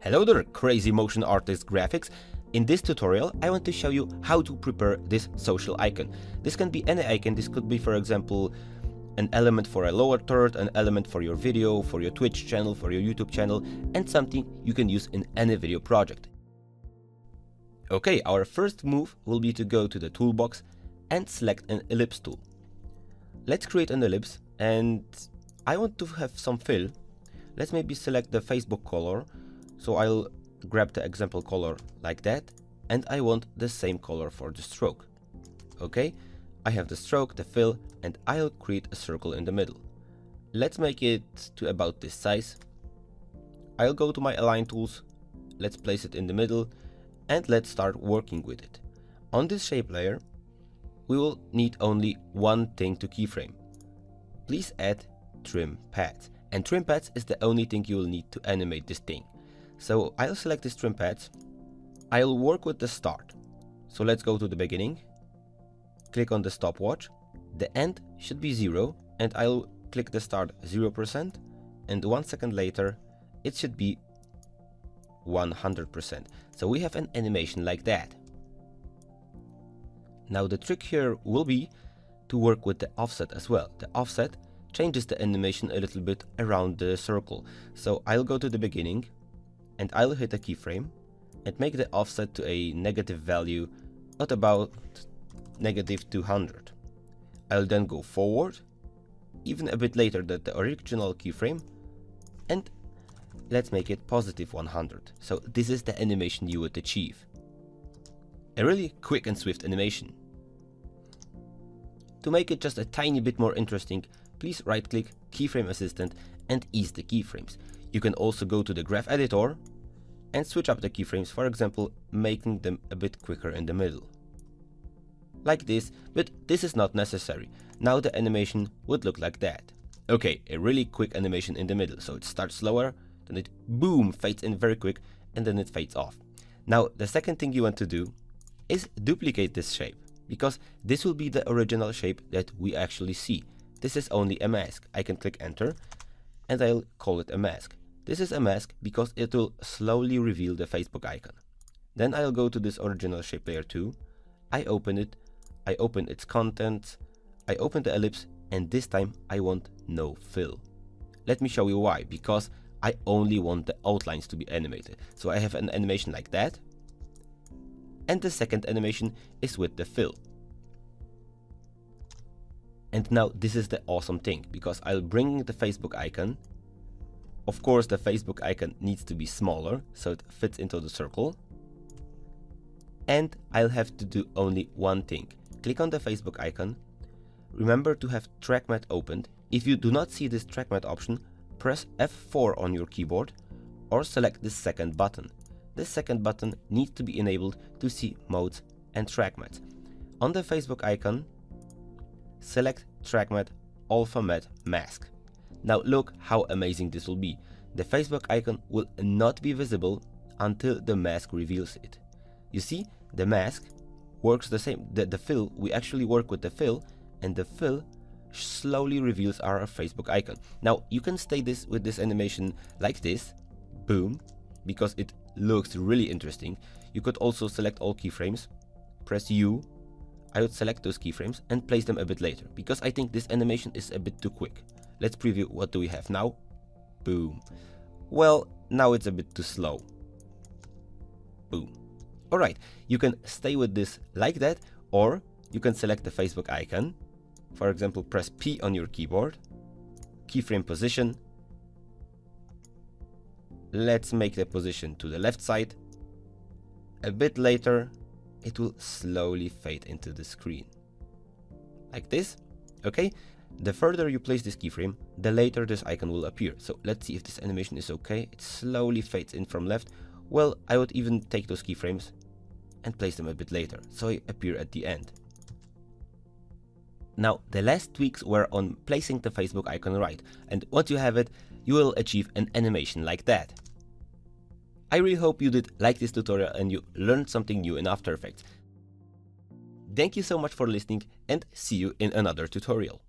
Hello there, crazy motion artist graphics. In this tutorial, I want to show you how to prepare this social icon. This can be any icon. This could be, for example, an element for a lower third, an element for your video, for your Twitch channel, for your YouTube channel, and something you can use in any video project. Okay, our first move will be to go to the toolbox and select an ellipse tool. Let's create an ellipse, and I want to have some fill. Let's maybe select the Facebook color. So I'll grab the example color like that, and I want the same color for the stroke. Okay, I have the stroke, the fill, and I'll create a circle in the middle. Let's make it to about this size. I'll go to my align tools, let's place it in the middle, and let's start working with it. On this shape layer, we will need only one thing to keyframe. Please add trim pads, and trim pads is the only thing you will need to animate this thing. So I'll select this trim pads. I'll work with the start. So let's go to the beginning. Click on the stopwatch. The end should be 0, and I'll click the start 0%, and 1 second later it should be 100%. So we have an animation like that. Now the trick here will be to work with the offset as well. The offset changes the animation a little bit around the circle. So I'll go to the beginning, and I'll hit a keyframe and make the offset to a negative value at about -200. I'll then go forward, even a bit later than the original keyframe, and let's make it +100. So this is the animation you would achieve. A really quick and swift animation. To make it just a tiny bit more interesting, please right-click Keyframe Assistant and ease the keyframes. You can also go to the graph editor and switch up the keyframes, for example, making them a bit quicker in the middle. Like this, but this is not necessary. Now the animation would look like that. Okay, a really quick animation in the middle. So it starts slower, then it boom, fades in very quick, and then it fades off. Now the second thing you want to do is duplicate this shape, because this will be the original shape that we actually see. This is only a mask. I can click enter, and I'll call it a mask. This is a mask because it will slowly reveal the Facebook icon. Then I'll go to this original shape layer 2. I open it, I open its contents, I open the ellipse, and this time I want no fill. Let me show you why. Because I only want the outlines to be animated. So I have an animation like that, and the second animation is with the fill. And now this is the awesome thing, because I'll bring the Facebook icon. Of course, the Facebook icon needs to be smaller, so it fits into the circle. And I'll have to do only one thing. Click on the Facebook icon. Remember to have track matte opened. If you do not see this track matte option, press F4 on your keyboard or select this second button. This second button needs to be enabled to see modes and track matte. On the Facebook icon, select track matte alpha matte mask. Now look how amazing this will be. The Facebook icon will not be visible until the mask reveals it. You see, the mask works the same. The fill, we actually work with the fill, and the fill slowly reveals our Facebook icon. Now you can stay with this animation like this, boom, because it looks really interesting. You could also select all keyframes, press U. I would select those keyframes and place them a bit later, because I think this animation is a bit too quick. Let's preview. What do we have now? Boom. Well, now it's a bit too slow. Boom. Alright, you can stay with this like that, or you can select the Facebook icon. For example, press P on your keyboard, keyframe position. Let's make the position to the left side. A bit later, it will slowly fade into the screen. Like this, okay? The further you place this keyframe, the later this icon will appear. So let's see if this animation is okay. It slowly fades in from left. Well, I would even take those keyframes and place them a bit later, so they appear at the end. Now, the last tweaks were on placing the Facebook icon right, and once you have it, you will achieve an animation like that. I really hope you did like this tutorial and you learned something new in After Effects. Thank you so much for listening, and see you in another tutorial.